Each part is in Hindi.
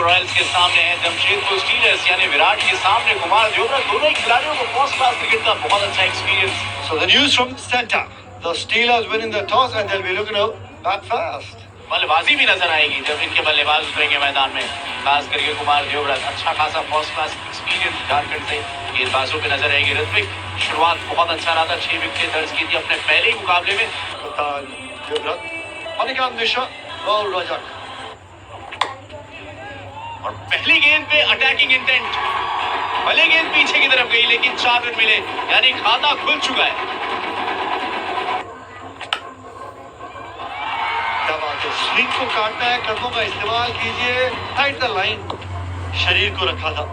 जमशेदपुर रॉयल्स के सामने है जमशेदपुर स्टीलर्स, यानी विराट के सामने कुमार जोबरा। दोनों ही खिलाड़ियों को फर्स्ट क्लास क्रिकेट का बहुत अच्छा experience. So the news from the center, the Steelers winning the toss and they'll be looking to bat fast. बल्लेबाजी भी नजर आएगी जब इनके बल्लेबाज उतरेंगे मैदान में, खास करके कुमार जोबरा। अच्छा खासा फर्स्ट क्लास एक्सपीरियंस झारखंड से गेंदबाजों पे नजर आएगी। ऋत्विक शुरुआत बहुत अच्छा रहा था, 6 विकेट दर्ज की थी अपने पहले ही मुकाबले में। कप्तान देवव्रत, मणिकांत मिश्रा, राहुल रजक। और पहली गेंद पे अटैकिंग इंटेंट, भले गेंद पीछे की तरफ गई लेकिन 4 रन मिले, यानी खाता खुल चुका है। स्विंग को काटना है, कदमों का इस्तेमाल कीजिए, हाइट द लाइन, शरीर को रखा था।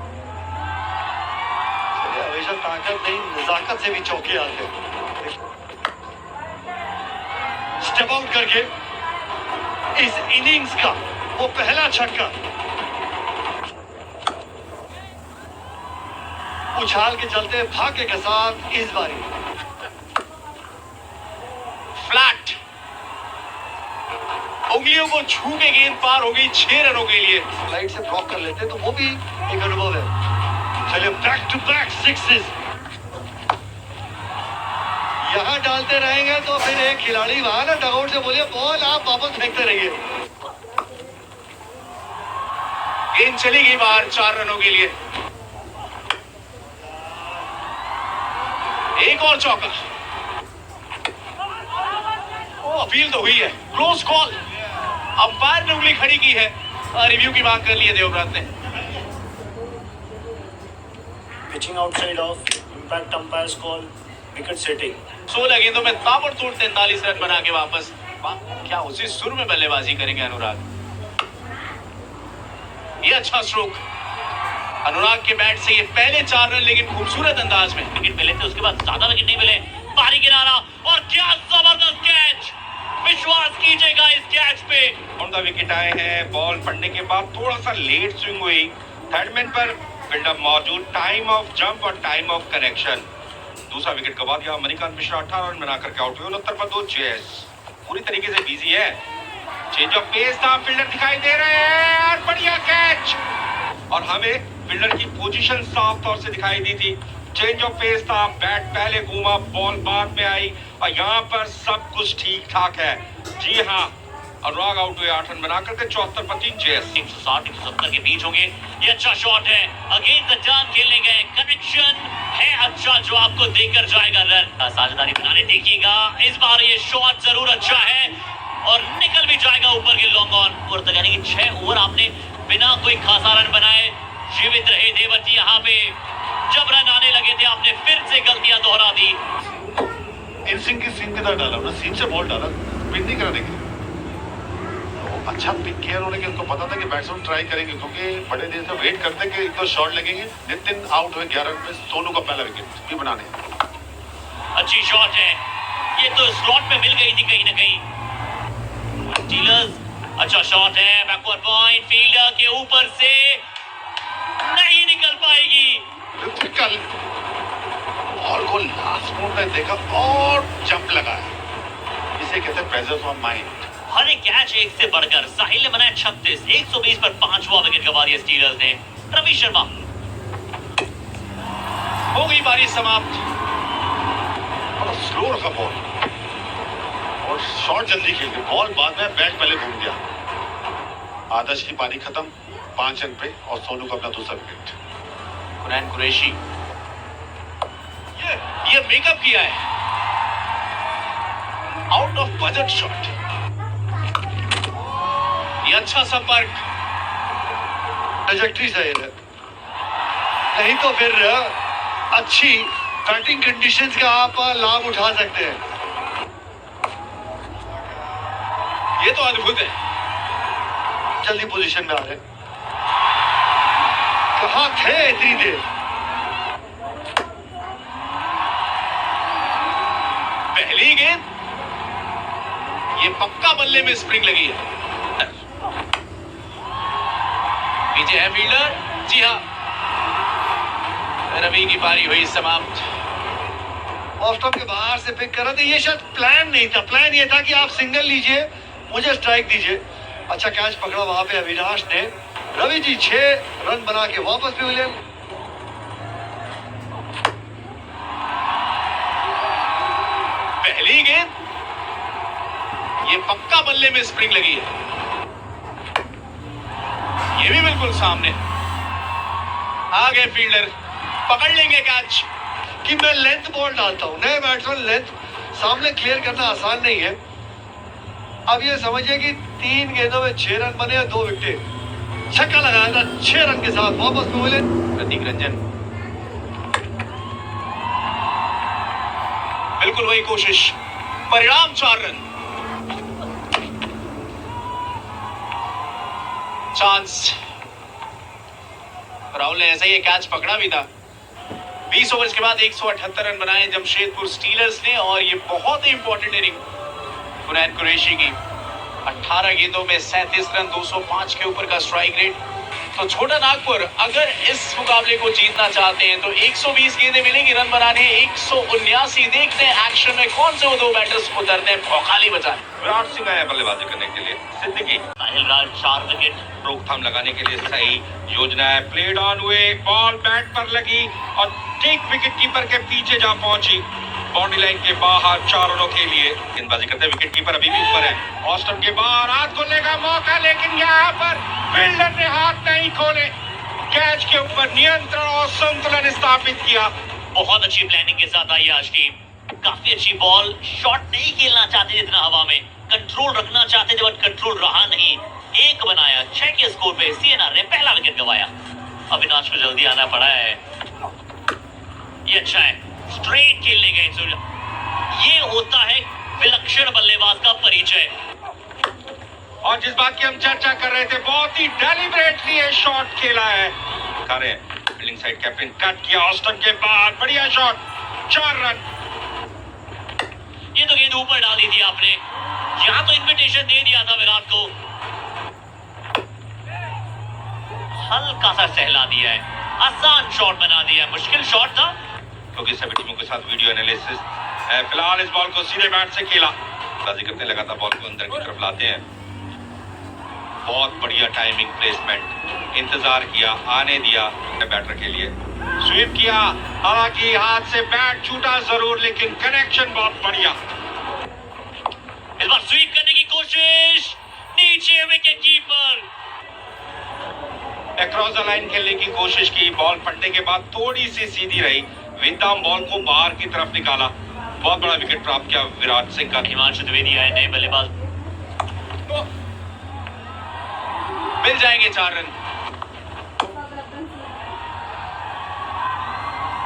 हमेशा ताकत नहीं, नजाकत से भी चौके आते हैं। स्टेप आउट करके इस इनिंग्स का वो पहला छक्का, उछाल के चलते भाग्य के साथ इस बारी फ्लैट, उंगलियों को छू के गेंद पार हो गई 6 रनों के लिए। लाइट से ब्लॉक कर लेते तो वो भी एक अनुभव है। चलिए बैक टू बैक सिक्सेस यहां डालते रहेंगे तो फिर एक खिलाड़ी वहां ना डगआउट से बोलिए बॉल आप वापस फेंकते रहिए। गेंद चली गई बाहर 4 रनों के लिए। एक और चौका, अपील तो हुई है, क्लोज कॉल। अंपायर ने उंगली खड़ी की है, रिव्यू की मांग कर ली है देवव्रत ने। Pitching outside of, impact umpires call, wicket setting. 16 गेंदों में ताबड़तोड़ 43 रन बना के वापस। क्या उसी सुर में बल्लेबाजी करेंगे अनुराग? ये अच्छा स्ट्रोक अनुराग के बैट से, ये पहले 4 रन लेकिन खूबसूरत अंदाज में। विकेट मिले थे, उसके बाद ज्यादा विकेट नहीं मिले। बारी किनारा और क्या जबरदस्त कैच, विश्वास कीजिएगा इस कैच पे। ऑन द विकेट आए हैं, बॉल पड़ने के बाद थोड़ा सा लेट स्विंग हुई, थर्ड मैन पर फील्डर मौजूद, टाइम ऑफ जंप और टाइम ऑफ करेक्शन। दूसरा विकेट गवा दिया मणिकांत मिश्रा, 18 रन बनाकर के आउट हुए। 69 पर 2 चेस, पूरी तरीके से बिजी है। चेंज ऑफ पेस था, फील्डर दिखाई दे रहे हैं और बढ़िया कैच। और हमें फील्डर की पोजीशन साफ तौर से दिखाई दी थी। चेंज ऑफ पेस था, बैट पहले घूमा, बॉल बाद में आई और यहाँ पर सब कुछ ठीक ठाक है। जी हाँ, अनुराग आउट हुए 8 रन बनाकर के। 74 पर 3 चेस। 160-170 के बीच होंगे। ये अच्छा शॉट है, अगेंस्ट द टर्न खेलने गए, कनेक्शन है अच्छा जो आपको देकर जाएगा रन। साझेदारी बनाने देखिएगा, इस बार ये शॉट जरूर अच्छा है और निकल भी जाएगा ऊपर के लॉन्ग ऑन। और तक यानी कि 6 ओवर आपने बिना कोई खासा रन बनाए जीवित रहे देवती। यहाँ पे जब रन आने लगे थे आपने फिर से गलतियां दोहरा दी। इन सिंह की सीम की तरह डाला, उन्होंने सीम से बॉल डाला, पिन नहीं कराने के लिए। अच्छा पिक किया उन्होंने कि उनको पता था कि बैट्समैन ट्राई करेंगे, क्योंकि बड़े देर से वेट करते कि एक दो शॉट लगेंगे। नितिन आउट हुए 11 रन पे, सोनू का पहला विकेट भी बनाने। अच्छी शॉट है, ये तो स्लॉट में मिल गई थी कहीं ना कहीं। स्टीलर्स अच्छा शॉट है, बैकवर्ड पॉइंट, फील्डर के ऊपर से नहीं निकल पाएगी। बॉल को लास्ट मोमेंट में देखा और जंप लगाया, इसे कहते हैं प्रेजेंस ऑफ माइंड। हर एक कैच एक से बढ़कर। साहिल ने बनाया 36, 120 पर 5वां विकेट गंवा दिया स्टीलर्स ने। रवि शर्मा, हो गई पारी समाप्त। और स्लो रखा बॉल और शॉट जल्दी खेल गए, बॉल बाद में, बैट पहले घूम गया। आदर्श की पारी खत्म 5 रन पे और सोनू का अपना दूसरा विकेट। कुरैन कुरैशी ये मेकअप किया है, आउट ऑफ बजट शॉट। ये अच्छा संपर्क, ट्रैजेक्टरी सही है, नहीं तो फिर अच्छी बैटिंग कंडीशंस का आप लाभ उठा सकते हैं। ये तो अद्भुत है। जल्दी पोजीशन में आ रहे, कहां थे इतनी देर? पहली गेंद, ये पक्का बल्ले में स्प्रिंग लगी है। पीछे है फील्डर, जी हाँ, रवि की पारी हुई समाप्त। ऑफ स्टॉप के बाहर से पिक कर रहे थे, ये शायद प्लान नहीं था। प्लान ये था कि आप सिंगल लीजिए, मुझे स्ट्राइक दीजिए। अच्छा कैच पकड़ा वहां पे अविनाश ने, रवि जी 6 रन बना के वापस भी विलियम। पहली गेंद, ये पक्का बल्ले में स्प्रिंग लगी है, ये भी बिल्कुल सामने। आ गए फील्डर, पकड़ लेंगे कैच। कि मैं लेंथ बॉल डालता हूं, नए बैट्समैन लेंथ सामने क्लियर करना आसान नहीं है। अब ये समझिए कि 3 गेंदों में 6 रन बने और 2 विकेट। छक्का लगाया था 6 रन के साथ, वापस भी विलियम। प्रतीक रंजन, बिल्कुल वही कोशिश, परिणाम 4 रन। चांस, राहुल ने ऐसा ही कैच पकड़ा भी था। 20 ओवर्स के बाद 178 रन बनाए जमशेदपुर स्टीलर्स ने, और ये बहुत ही इंपॉर्टेंट इनिंग हुनैन कुरैशी की। 18 गेंदों में 37 रन, 205 के ऊपर का स्ट्राइक रेट। तो छोटा नागपुर अगर इस मुकाबले को जीतना चाहते हैं तो 120 गेंदें मिलेंगी रन बनाने, 179। देखते हैं एक्शन में कौन से वो 2 बैटर्स उतरते हैं भौकाली बचाने। विराट सिंह आया बल्लेबाजी करने के लिए। सिद्दीकी, साहिल राज 4 विकेट। रोकथाम लगाने के लिए सही योजना है। प्लेड ऑन हुए, बॉल बैट पर लगी और ठीक विकेट कीपर के पीछे जा पहुंची, बाउंड्री लाइन के बाहर 4 रनों के लिए। गेंदबाजी करते विकेट कीपर अभी भी ऊपर है। ऑस्टन के बाहर हाथ खोलने का मौका, लेकिन यहाँ पर फील्डर ने हाथ नहीं खोले। कैच के ऊपर नियंत्रण और संतुलन स्थापित किया। बहुत अच्छी प्लानिंग के साथ आई आज टीम। काफी अच्छी बॉल, शॉट नहीं खेलना चाहते जितना हवा में, कंट्रोल रखना चाहते थे बट कंट्रोल रहा नहीं। 1 बनाया, 6 के स्कोर पे सीएनआर ने पहला विकेट गंवाया। अविनाश को जल्दी आना पड़ा है। ये अच्छा है, स्ट्रेट खेलने गए सूर्य। ये होता है विलक्षण बल्लेबाज का परिचय। और जिस बात की हम चर्चा कर रहे थे, बहुत ही डेलिबरेटली ये शॉट खेला है। करे फील्डिंग साइड कैप्टन कट किया, ऑस्टन के बाद बढ़िया शॉट, 4 रन। ये तो गेंद ऊपर डाली थी आपने, यहाँ तो इन्विटेशन दे दिया था विराट को। हल्का सा सहला दिया है, आसान शॉट बना दिया है। मुश्किल शॉट था क्योंकि सभी टीमों के साथ वीडियो एनालिसिस। फिलहाल इस बॉल को सीधे बैट से खेला, बाजी करते लगातार बॉल को अंदर की तरफ लाते हैं। बहुत बढ़िया टाइमिंग, प्लेसमेंट, इंतजार किया, आने दिया बैटर के लिए, स्वीप किया। हालांकि हाथ से बैट छूटा जरूर, लेकिन कनेक्शन बहुत बढ़िया। इस बार स्वीप करने की कोशिश, नीचे wicket keeper. Across the line खेलने की कोशिश की, बॉल पड़ने के बाद थोड़ी सी सीधी रही, विदाम बॉल को बाहर की तरफ निकाला। बहुत बड़ा विकेट प्राप्त किया विराट सिंह का। हिमांशु द्विवेदी आए नए बल्लेबाज, मिल जाएंगे 4 रन।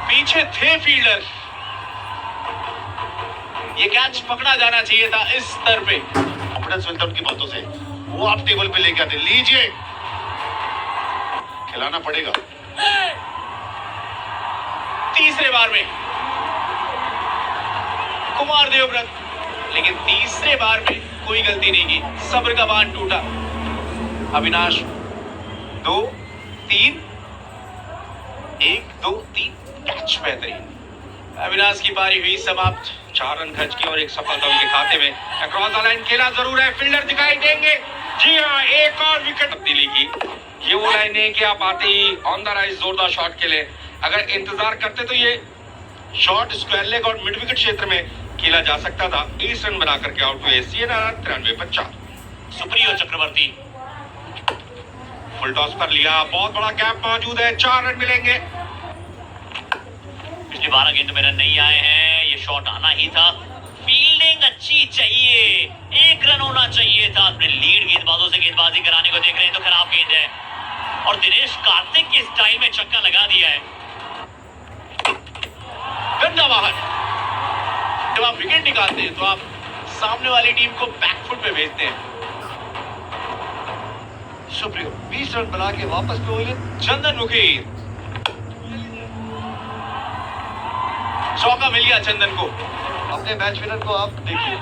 पीछे थे फील्डर, ये कैच पकड़ा जाना चाहिए था इस स्तर पे। कॉन्फिडेंस मिलता उनकी बातों से, वो आप टेबल पे लेके आते, लीजिए, खिलाना पड़ेगा। तीसरे बार में कुमार देवव्रत, लेकिन तीसरे बार में कोई गलती नहीं की, सब्र का बांध टूटा। अविनाश 2 3 1 2 3 कैच, बेहतरीन। अविनाश की पारी हुई समाप्त, 4 रन खर्च किए और एक सफलता उनके खाते में। अक्रॉस द लाइन खेला जरूर है, फील्डर दिखाई देंगे। जी हाँ, एक और विकेट तब्दीली की। ये वो लाइन है कि आप आते ही ऑन द राइज जोरदार शॉट खेले। अगर इंतजार करते तो ये शॉट स्क्वायर लेग और मिड विकेट क्षेत्र में खेला जा सकता था। 20 रन बना करके आउट हुए सीएनआर 93 पर 4। सुप्रियो चक्रवर्ती फुल टॉस पर लिया, बहुत बड़ा गैप मौजूद है, 4 रन मिलेंगे। पिछले 12 गेंदों में रन नहीं आए हैं, ये शॉट आना ही था। फील्डिंग अच्छी चाहिए, 1 रन होना चाहिए था। अपने लीड गेंदबाजों से गेंदबाजी कराने को देख रहे हैं तो खराब गेंद है, और दिनेश कार्तिक के स्टाइल में छक्का लगा दिया है। गंदा बाहर। जब आप विकेट निकालते हैं तो आप सामने वाली टीम को बैकफुट पे भेजते हैं। सुप्रियो 20 रन बना के वापस भी विलियम। चंदन मुखी, चौका मिल गया चंदन को। अपने मैच विनर को आप देखिए।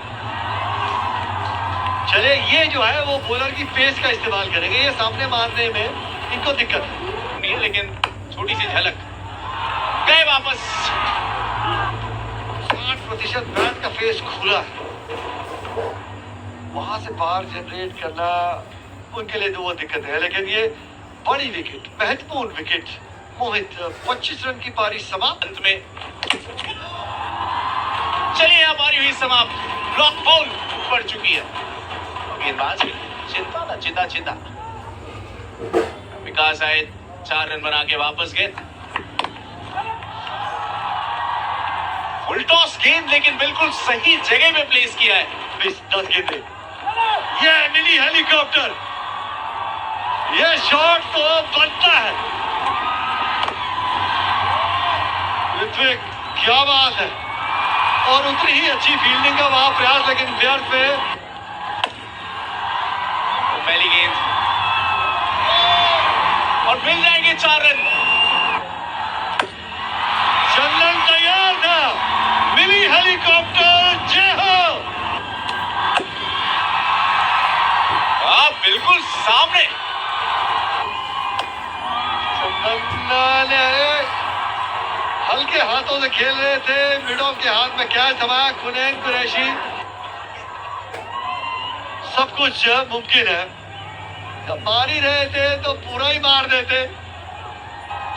चले, ये जो है वो बॉलर की पेस का इस्तेमाल करेंगे, ये सामने मारने में इनको दिक्कत नहीं है, लेकिन छोटी सी झलक। गए वापस। 60% बैट का फेस खुला है, वहां से पावर जनरेट करना उनके लिए तो वो दिक्कत है। लेकिन ये बड़ी विकेट, महत्वपूर्ण विकेट। मोहित 25 रन की पारी समाप्त। अंत में चलिए यहाँ पारी हुई समाप्त। ब्लॉक बॉल पड़ चुकी है। गेंदबाज चिंता ना चिंता चिंता। विकास आए 4 रन बना के वापस गए। फुल टॉस गेंद लेकिन बिल्कुल सही जगह पे प्लेस किया है। 10 गेंदें। ये मिनी हेलीकॉप्टर, ये शॉट तो बनता है। ऋत्विक क्या बात है, और उतनी ही अच्छी फील्डिंग का वहां प्रयास, लेकिन व्यर्थ पे। पहली गेंद और मिल जाएंगे 4 रन। चंदन तैयार था, मिनी हेलीकॉप्टर जय हो। बिल्कुल सामने। चंदन ने हल्के हाथों से खेल रहे थे, मिड ऑफ के हाथ में कैच थमाया। कुनैन कुरैशी, सब कुछ मुमकिन है। जब मार ही रहे थे तो पूरा ही मार देते।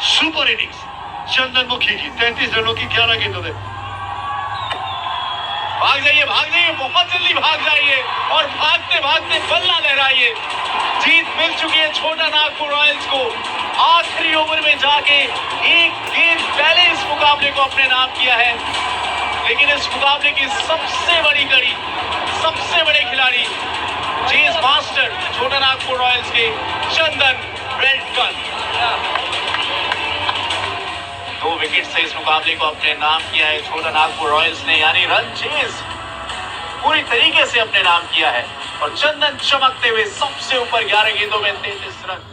सुपर इनिंग्स चंदन मुखी की 33 रनों की 11 गेंदों में। भाग जाइए, बहुत जल्दी भाग जाइए और भागते भागते बल्ला लहराइए। जीत मिल चुकी है छोटा नागपुर रॉयल्स को। आखिरी ओवर में जाके एक गेंद पहले इस मुकाबले को अपने नाम किया है, लेकिन इस मुकाबले की सबसे बड़ी कड़ी, सबसे बड़े खिलाड़ी चेस मास्टर छोटा नागपुर रॉयल्स के चंदन रेडकन। 2 विकेट से इस मुकाबले को अपने नाम किया है छोटा नागपुर रॉयल्स ने, यानी रन चेज पूरी तरीके से अपने नाम किया है। और चंदन चमकते हुए सबसे ऊपर 11 गेंदों में 33 रन।